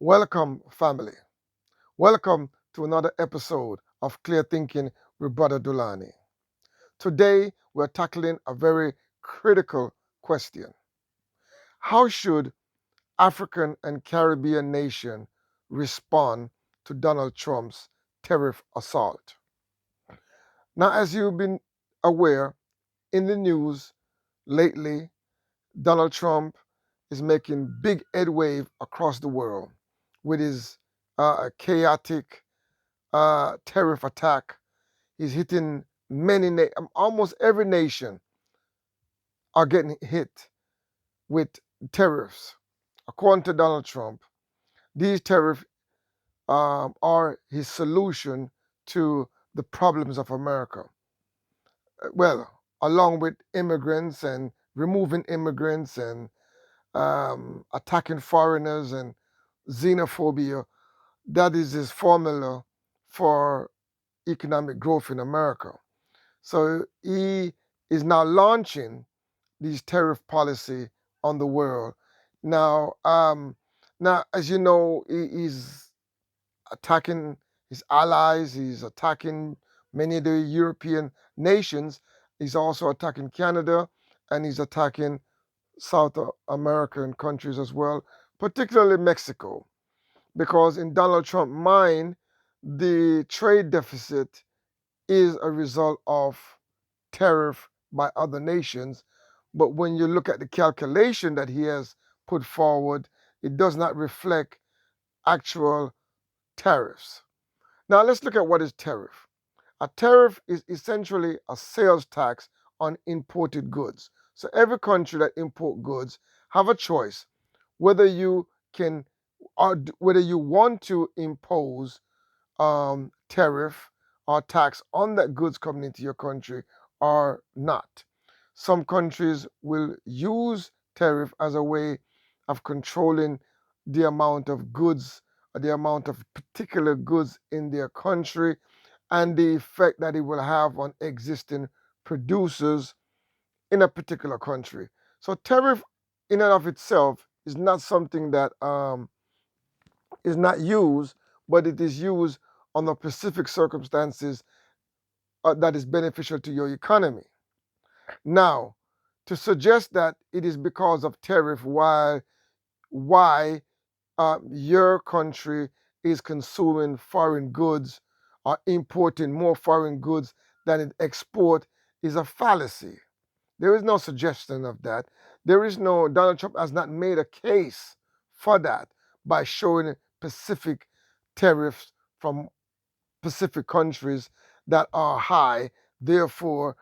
Welcome, family. Welcome to another episode of Clear Thinking with Brother Dulani. Today, we're tackling a very critical question. How should African and Caribbean nation respond to Donald Trump's tariff assault? Now, as you've been aware, in the news lately, Donald Trump is making big headway across the world with his chaotic tariff attack. He's hitting almost every nation are getting hit with tariffs. According to Donald Trump, these tariffs are his solution to the problems of America. Well, along with immigrants and removing immigrants and attacking foreigners and xenophobia, that is his formula for economic growth in America. So he is now launching these tariff policy on the world. Now, as you know, he's attacking his allies. He's attacking many of the European nations. He's also attacking Canada, and he's attacking South American countries as well, particularly Mexico, because in Donald Trump's mind, the trade deficit is a result of tariff by other nations. But when you look at the calculation that he has put forward, it does not reflect actual tariffs. Now let's look at what is tariff. A tariff is essentially a sales tax on imported goods. So every country that import goods have a choice whether you can or whether you want to impose tariff or tax on that goods coming into your country or not. Some countries will use tariff as a way of controlling the amount of goods or the amount of particular goods in their country and the effect that it will have on existing producers in a particular country. So tariff in and of itself is not something that is not used, but it is used under specific circumstances that is beneficial to your economy. Now, to suggest that it is because of tariff why your country is consuming foreign goods or importing more foreign goods than it export is a fallacy. There is no suggestion of that. Donald Trump has not made a case for that by showing specific tariffs from specific countries that are high, therefore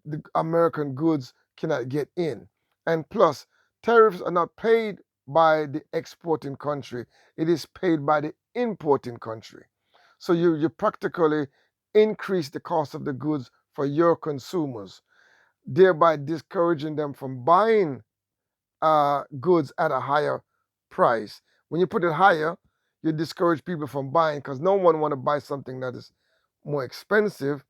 the American goods cannot get in. And plus, tariffs are not paid by the exporting country, it is paid by the importing country. So you practically increase the cost of the goods for your consumers, thereby discouraging them from buying goods at a higher price. When you put it higher, you discourage people from buying because no one want to buy something that is more expensive.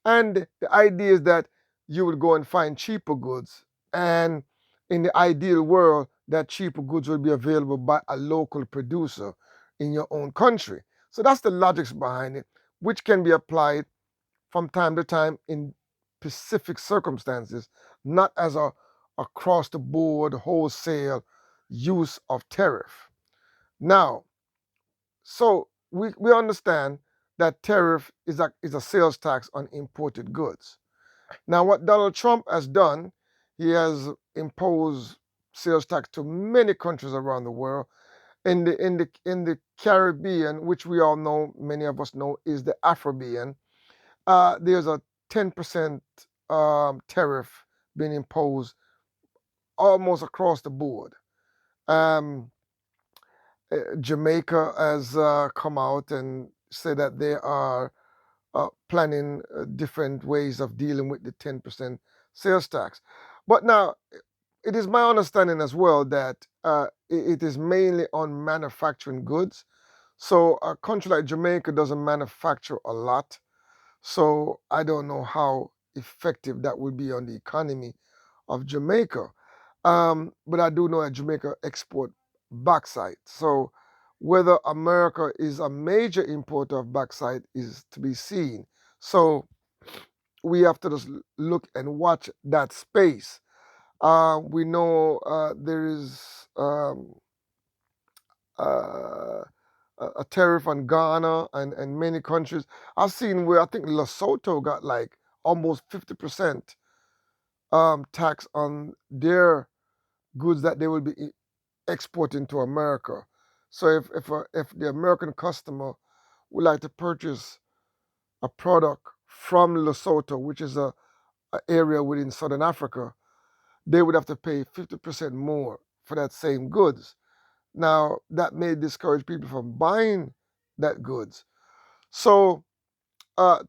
And the idea is that you would go and find cheaper goods. And in the ideal world, that cheaper goods will be available by a local producer in your own country. So that's the logics behind it, which can be applied from time to time in specific circumstances, not as a across the board wholesale use of tariff. Now, so we understand that tariff is a sales tax on imported goods. Now, what Donald Trump has done, he has imposed sales tax to many countries around the world. In the Caribbean, which we all know, many of us know, is the Afrobean. There's a 10% tariff being imposed almost across the board. Um, Jamaica has come out and said that they are planning different ways of dealing with the 10% sales tax. But now, it is my understanding as well that it is mainly on manufacturing goods. So a country like Jamaica doesn't manufacture a lot. So I don't know how effective that will be on the economy of Jamaica. But I do know that Jamaica export bauxite. So Whether America is a major importer of bauxite is to be seen. So we have to just look and watch that space. We know there is uh, a tariff on Ghana and many countries. I've seen where I think Lesotho got like almost 50% tax on their goods that they will be exporting to America. So if the American customer would like to purchase a product from Lesotho, which is a area within Southern Africa, they would have to pay 50% more for that same goods. Now, that may discourage people from buying that goods. So,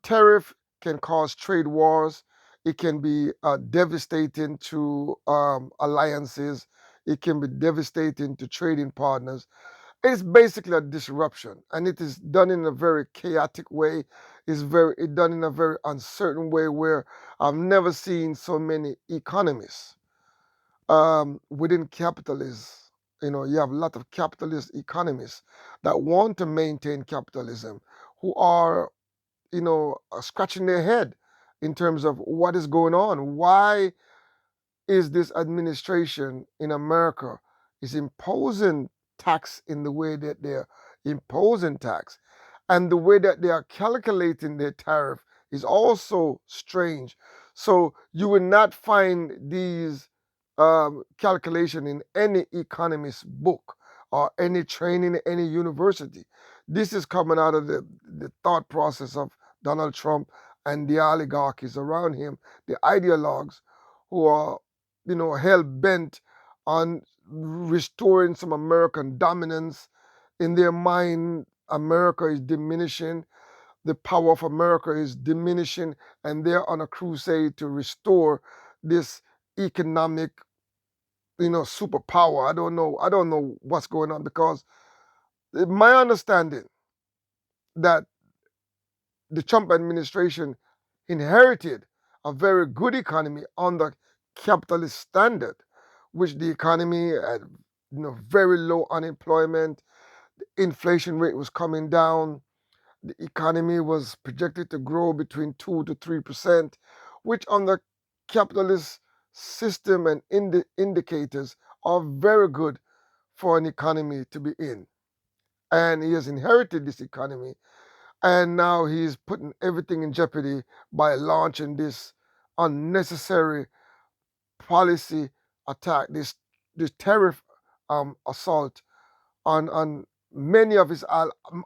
tariff can cause trade wars. It can be devastating to alliances. It can be devastating to trading partners. It's basically a disruption, and it is done in a very chaotic way. It's done in a very uncertain way where I've never seen so many economists within capitalism. You know, you have a lot of capitalist economists that want to maintain capitalism, who are, scratching their head in terms of what is going on. Why is this administration in America is imposing tax in the way that they're imposing tax, and the way that they are calculating their tariff is also strange. So you will not find these calculation in any economist book or any training in any university. This is coming out of the thought process of Donald Trump and the oligarchies around him, the ideologues who are, hell bent on restoring some American dominance. In their mind, America is diminishing, the power of America is diminishing, and they're on a crusade to restore this economic, superpower. I don't know what's going on, because my understanding that the Trump administration inherited a very good economy under capitalist standard, which the economy had, very low unemployment, the inflation rate was coming down, the economy was projected to grow between 2 to 3%, which on the capitalist system and indicators are very good for an economy to be in. And he has inherited this economy, and now he's putting everything in jeopardy by launching this unnecessary policy attack, this tariff assault on many of his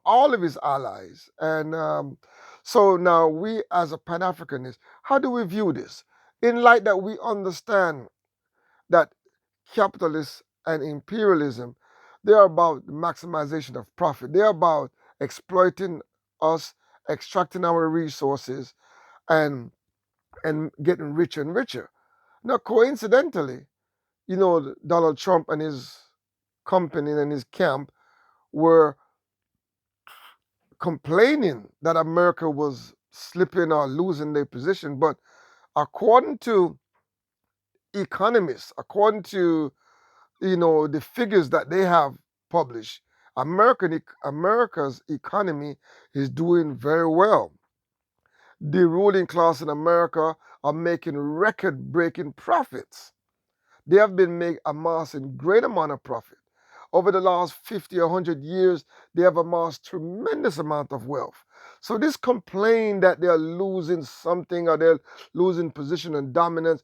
all of his allies. And so now we as a Pan-Africanist, how do we view this? In light that we understand that capitalists and imperialism, they're about maximization of profit. They're about exploiting us, extracting our resources, and getting richer and richer. Now, coincidentally, Donald Trump and his company and his camp were complaining that America was slipping or losing their position. But according to economists, according to the figures that they have published, America's economy is doing very well. The ruling class in America are making record-breaking profits. They have been amassing great amount of profit. Over the last 50 or 100 years, they have amassed tremendous amount of wealth. So this complaint that they're losing something or they're losing position and dominance,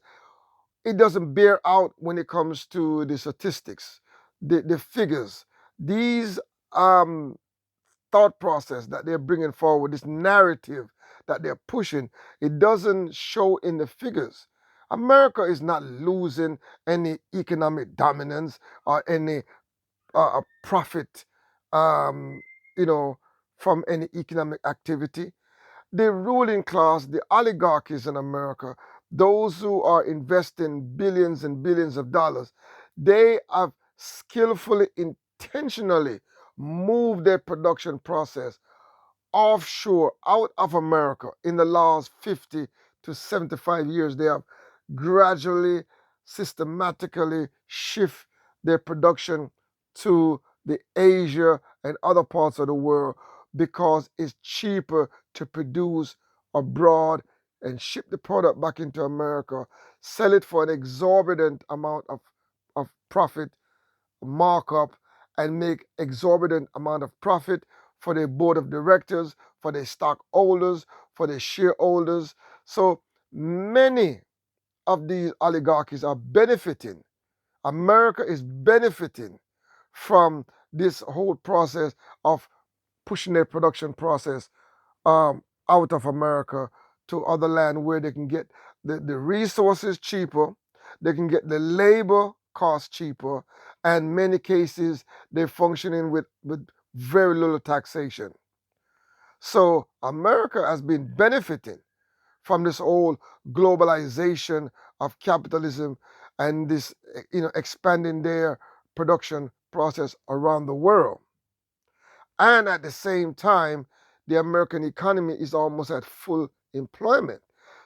it doesn't bear out when it comes to the statistics, the figures. These thought process that they're bringing forward, this narrative that they're pushing, it doesn't show in the figures. America is not losing any economic dominance or any profit, um, you know, from any economic activity. The ruling class, the oligarchies in America, those who are investing billions and billions of dollars, they have skillfully, intentionally moved their production process offshore out of America in the last 50 to 75 years. They have gradually, systematically shift their production to the Asia and other parts of the world because it's cheaper to produce abroad and ship the product back into America, sell it for an exorbitant amount of profit markup, and make exorbitant amount of profit for their board of directors, for their stockholders, for their shareholders. So many of these oligarchies are benefiting. America is benefiting from this whole process of pushing their production process out of America to other land where they can get the resources cheaper, they can get the labor cost cheaper, and in many cases they're functioning with very little taxation. So America has been benefiting from this whole globalization of capitalism and this expanding their production process around the world. And at the same time, the American economy is almost at full employment.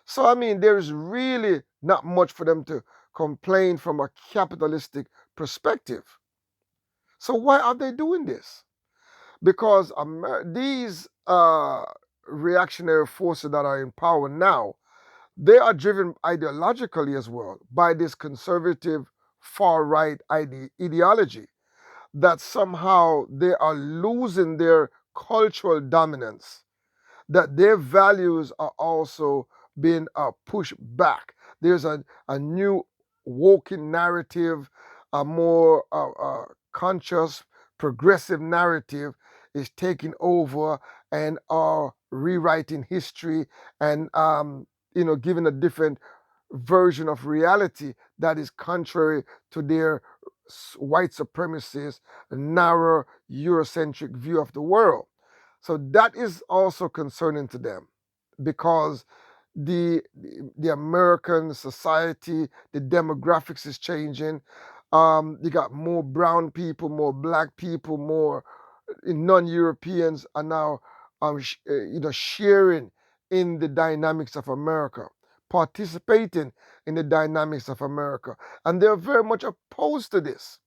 So, I mean, there is really not much for them to complain from a capitalistic perspective. So, why are they doing this? Because these reactionary forces that are in power now, they are driven ideologically as well by this conservative far right ideology that somehow they are losing their cultural dominance, that their values are also being pushed back. There's a new woken narrative, a more conscious, progressive narrative is taking over and are rewriting history and giving a different version of reality that is contrary to their white supremacist, narrow Eurocentric view of the world. So that is also concerning to them because the American society, the demographics is changing. You got more brown people, more black people, more non-Europeans are now sharing in the dynamics of America, participating in the dynamics of America, and they're very much opposed to this.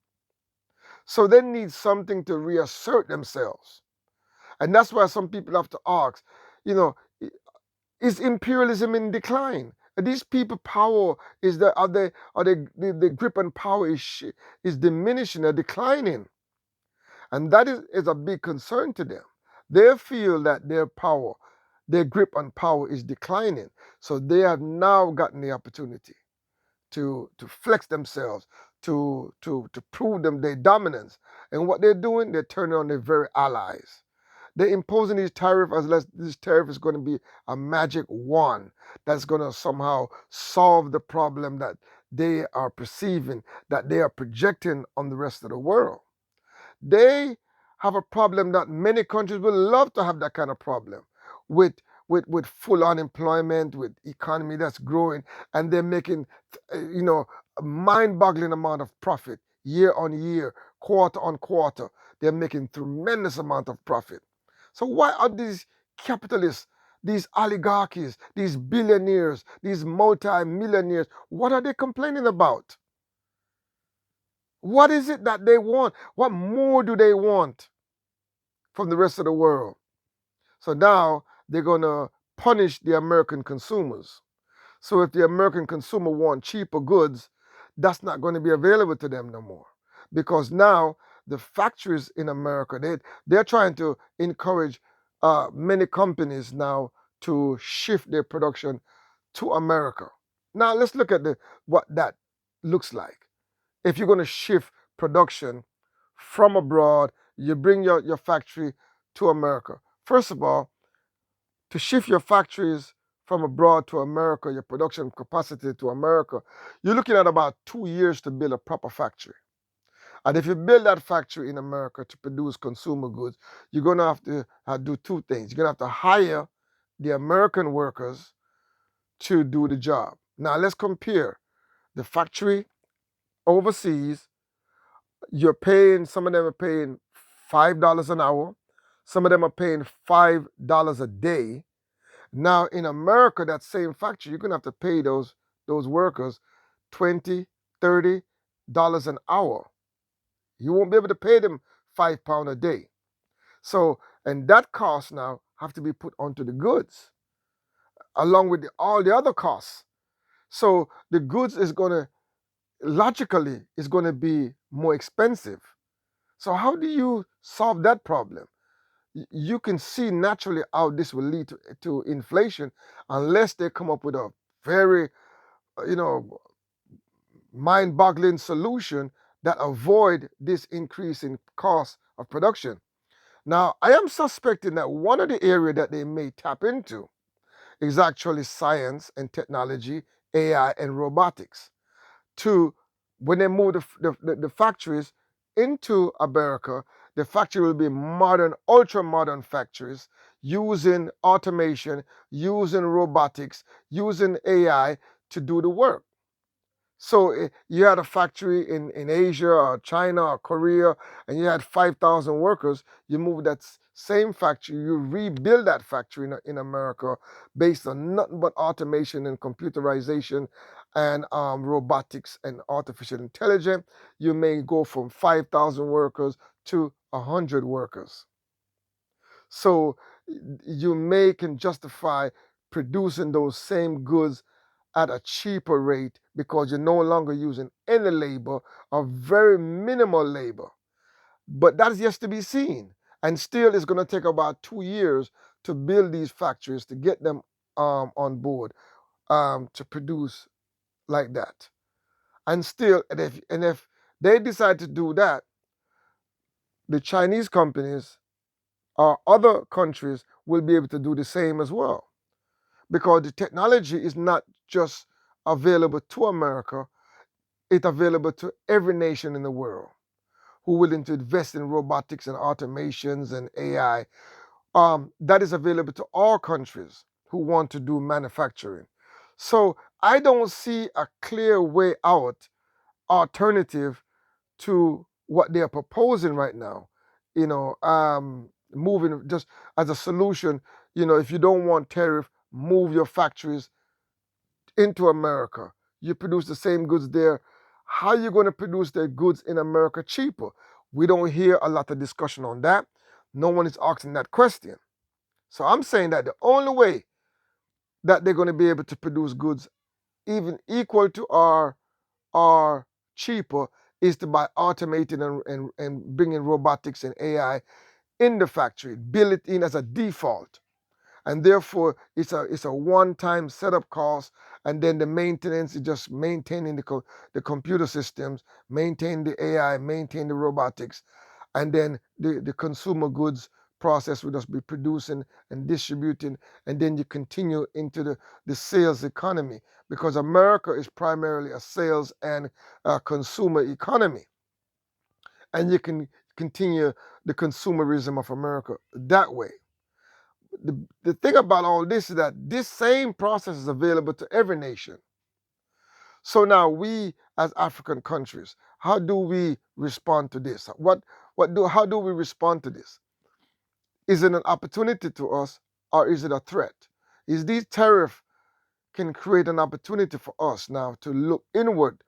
So they need something to reassert themselves. And that's why some people have to ask, you know, is imperialism in decline? Are these people power is the the grip on power is diminishing or declining? And that is a big concern to them. They feel that their power, their grip on power is declining. So they have now gotten the opportunity to flex themselves, to prove them their dominance. And what they're doing, they're turning on their very allies. They're imposing these tariffs as this tariff is going to be a magic wand that's going to somehow solve the problem that they are perceiving, that they are projecting on the rest of the world. They have a problem that many countries would love to have that kind of problem with full unemployment, with economy that's growing, and they're making a mind-boggling amount of profit year on year, quarter on quarter. They're making tremendous amount of profit. So why are these capitalists, these oligarchies, these billionaires, these multi-millionaires, what are they complaining about? What is it that they want? What more do they want from the rest of the world? So now they're going to punish the American consumers. So if the American consumer want cheaper goods, that's not going to be available to them no more. Because now the factories in America, they're trying to encourage many companies now to shift their production to America. Now let's look at what that looks like. If you're going to shift production from abroad, you bring your factory to America. First of all, to shift your factories from abroad to America, your production capacity to America, you're looking at about 2 years to build a proper factory. And if you build that factory in America to produce consumer goods, you're going to have to do two things. You're going to have to hire the American workers to do the job. Now let's compare the factory overseas. Some of them are paying $5 an hour. Some of them are paying $5 a day. Now in America, that same factory, you're gonna have to pay those workers $20, $30 an hour. You won't be able to pay them £5 a day. So, and that cost now have to be put onto the goods along with all the other costs. So the goods is going to logically is going to be more expensive. So how do you solve that problem? You can see naturally how this will lead to inflation unless they come up with a very, you know, mind-boggling solution that avoid this increase in cost of production. Now, I am suspecting that one of the areas that they may tap into is actually science and technology, AI and robotics. To when they move the factories into America, the factory will be modern, ultra modern factories using automation, using robotics, using AI to do the work. So you had a factory in Asia or China or Korea, and you had 5,000 workers. You move that same factory, you rebuild that factory in America based on nothing but automation and computerization and robotics and artificial intelligence. You may go from 5,000 workers to 100 workers. So you may can justify producing those same goods at a cheaper rate because you're no longer using any labor or very minimal labor. But that is yet to be seen. And still, it's going to take about 2 years to build these factories to get them on board to produce like that. And still, and if they decide to do that, the Chinese companies or other countries will be able to do the same as well. Because the technology is not just available to America, it's available to every nation in the world who are willing to invest in robotics and automations and AI. That is available to all countries who want to do manufacturing. So I don't see a clear way out alternative to what they are proposing right now. Moving just as a solution. If you don't want tariff, move your factories into America. You produce the same goods there. How are you going to produce their goods in America cheaper? We don't hear a lot of discussion on that. No one is asking that question. So I'm saying that the only way that they're going to be able to produce goods even equal to or cheaper is to by automating and bringing robotics and AI in the factory, build it in as a default. And therefore it's a one-time setup cost, and then the maintenance is just maintaining the computer systems, maintain the AI, maintain the robotics, and then the consumer goods process will just be producing and distributing, and then you continue into the sales economy, because America is primarily a sales and consumer economy, and you can continue the consumerism of America that way. The thing about all this is that this same process is available to every nation. So now we as African countries, how do we respond to this? How do we respond to this? Is it an opportunity to us, or is it a threat? Is these tariffs can create an opportunity for us now to look inward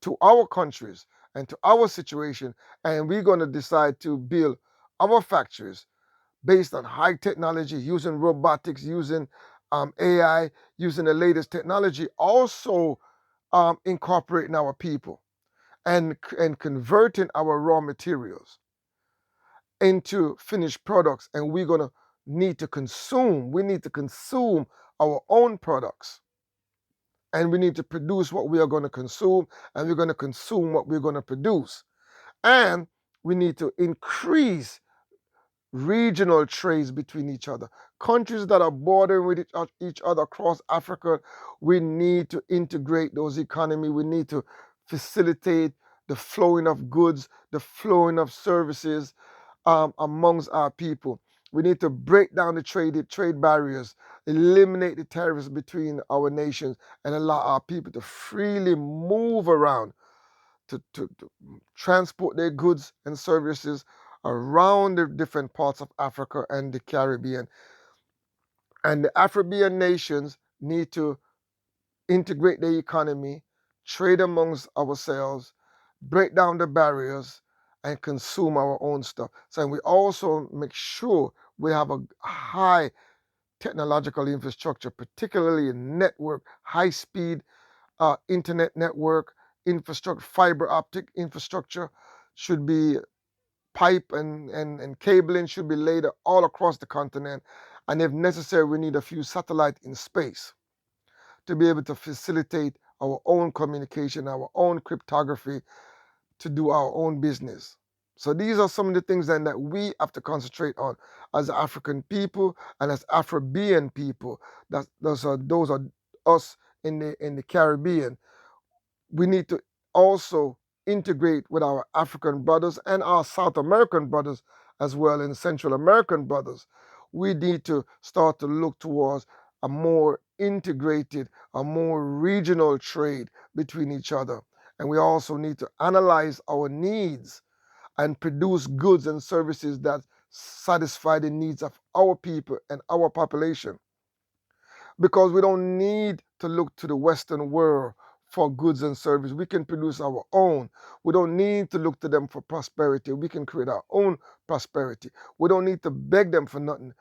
to our countries and to our situation, and we're going to decide to build our factories based on high technology, using robotics, using AI, using the latest technology, also incorporating our people and converting our raw materials into finished products. And we're going to we need to consume our own products. And we need to produce what we are going to consume, and we're going to consume what we're going to produce. And we need to increase regional trades between each other. Countries that are bordering with each other across Africa, we need to integrate those economies. We need to facilitate the flowing of goods, the flowing of services amongst our people. We need to break down the trade barriers, eliminate the tariffs between our nations, and allow our people to freely move around to transport their goods and services around the different parts of Africa and the Caribbean. And the Afrobean nations need to integrate their economy, trade amongst ourselves, break down the barriers, and consume our own stuff. So we also make sure we have a high technological infrastructure, particularly in network, high-speed internet network infrastructure, fiber optic infrastructure should be pipe and cabling should be laid all across the continent. And if necessary, we need a few satellites in space to be able to facilitate our own communication, our own cryptography, to do our own business. So these are some of the things then that we have to concentrate on as African people and as Afro-Caribbean people. Those are us in the Caribbean. We need to also integrate with our African brothers and our South American brothers as well, and Central American brothers. We need to start to look towards a more integrated, a more regional trade between each other. And we also need to analyze our needs and produce goods and services that satisfy the needs of our people and our population. Because we don't need to look to the Western world for goods and services. We can produce our own. We don't need to look to them for prosperity. We can create our own prosperity. We don't need to beg them for nothing,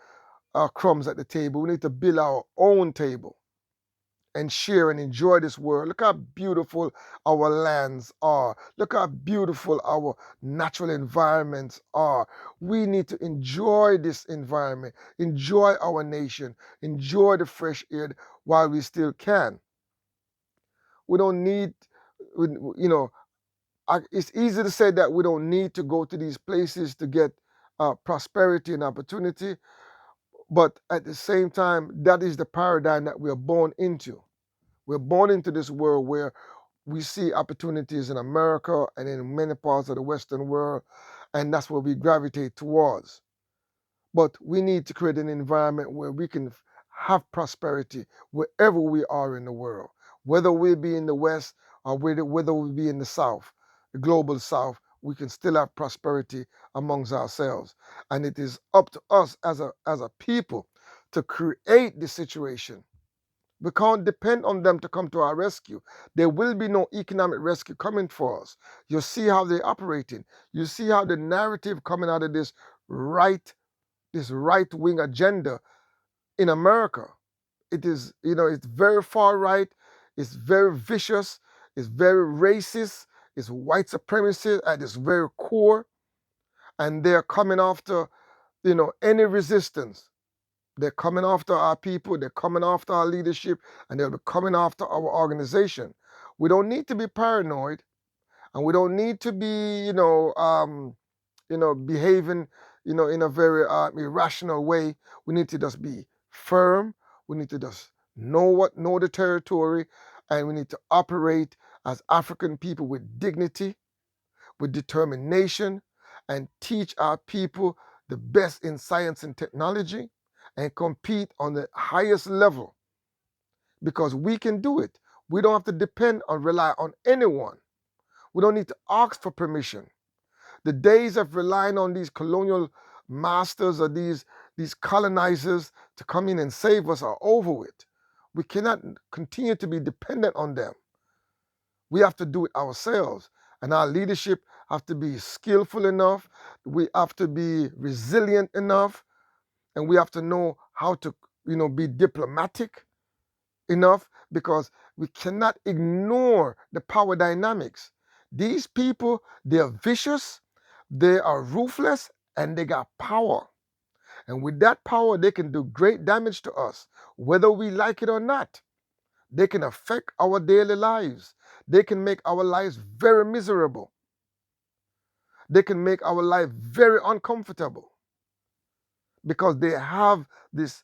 crumbs at the table. We need to build our own table and share and enjoy this world. Look how beautiful our lands are. Look how beautiful our natural environments are. We need to enjoy this environment, enjoy our nation, enjoy the fresh air while we still can. We don't need, it's easy to say that we don't need to go to these places to get prosperity and opportunity, but at the same time, that is the paradigm that we are born into. We're born into this world where we see opportunities in America and in many parts of the Western world, and that's what we gravitate towards. But we need to create an environment where we can have prosperity wherever we are in the world, whether we be in the West or whether we be in the South, the global South. We can still have prosperity amongst ourselves, and it is up to us as a people to create the situation. We can't depend on them to come to our rescue. There will be no economic rescue coming for us. You see how they're operating. You see how the narrative coming out of this right-wing agenda in America. It is, it's very far right. It's very vicious. It's very racist. It's white supremacist at its very core. And they're coming after, any resistance. They're coming after our people, they're coming after our leadership, and they'll be coming after our organization. We don't need to be paranoid, and we don't need to be, behaving, in a very irrational way. We need to just be firm. We need to just know the territory, and we need to operate as African people with dignity, with determination, and teach our people the best in science and technology, and compete on the highest level, because we can do it. We don't have to depend or rely on anyone. We don't need to ask for permission. The days of relying on these colonial masters or these colonizers to come in and save us are over with. We cannot continue to be dependent on them. We have to do it ourselves. And our leadership have to be skillful enough. We have to be resilient enough. And we have to know how to, be diplomatic enough, because we cannot ignore the power dynamics. These people, they are vicious, they are ruthless, and they got power. And with that power, they can do great damage to us, whether we like it or not. They can affect our daily lives. They can make our lives very miserable. They can make our life very uncomfortable, because they have this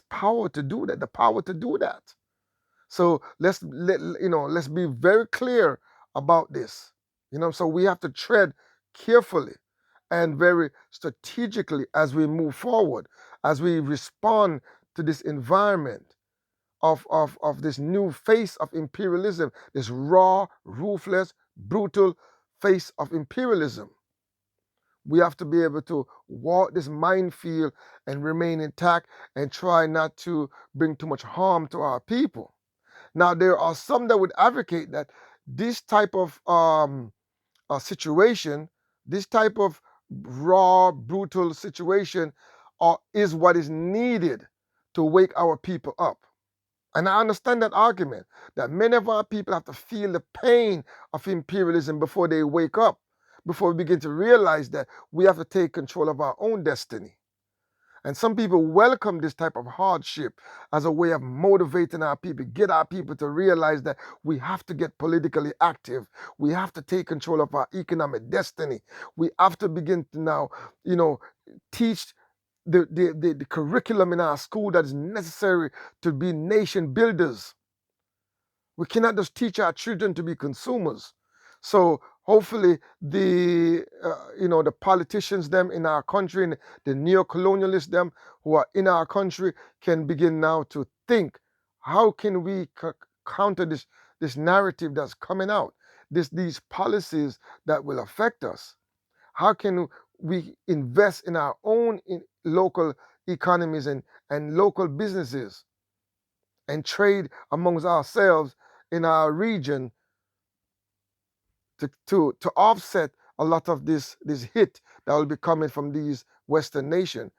power to do that, the power to do that. So let's be very clear about this. So we have to tread carefully and very strategically as we move forward, as we respond to this environment of this new face of imperialism, this raw, ruthless, brutal face of imperialism. We have to be able to walk this minefield and remain intact and try not to bring too much harm to our people. Now, there are some that would advocate that this type of situation This type of raw, brutal situation is what is needed to wake our people up. And I understand that argument that many of our people have to feel the pain of imperialism before they wake up, before we begin to realize that we have to take control of our own destiny. And some people welcome this type of hardship as a way of motivating our people, get our people to realize that we have to get politically active. We have to take control of our economic destiny. We have to begin to now, teach the curriculum in our school that is necessary to be nation builders. We cannot just teach our children to be consumers. So hopefully the politicians them in our country and the neo-colonialists them who are in our country can begin now to think, how can we counter this narrative that's coming out, these policies that will affect us? How can we invest in our own local economies and local businesses and trade amongst ourselves in our region to offset a lot of this hit that will be coming from these Western nations?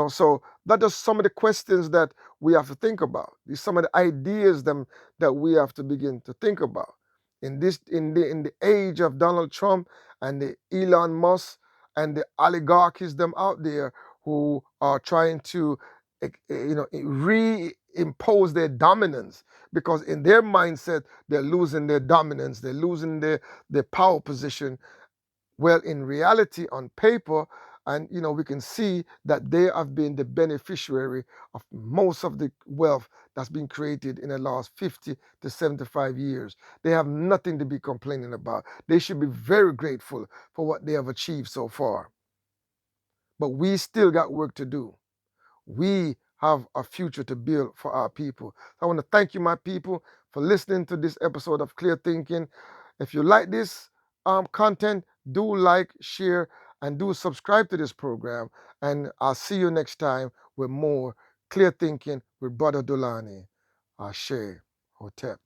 So that are some of the questions that we have to think about. These some of the ideas that we have to begin to think about in the age of Donald Trump and the Elon Musk and the oligarchies them out there who are trying to reimpose their dominance, because in their mindset they're losing their dominance, they're losing their power position. Well, in reality, on paper, and we can see that they have been the beneficiary of most of the wealth that's been created in the last 50 to 75 years. They have nothing to be complaining about. They should be very grateful for what they have achieved so far. But we still got work to do. We have a future to build for our people. I want to thank you, my people, for listening to this episode of Clear Thinking. If you like this content, do like, share, and do subscribe to this program. And I'll see you next time with more Clear Thinking with Brother Dulani. Ashe Hotep.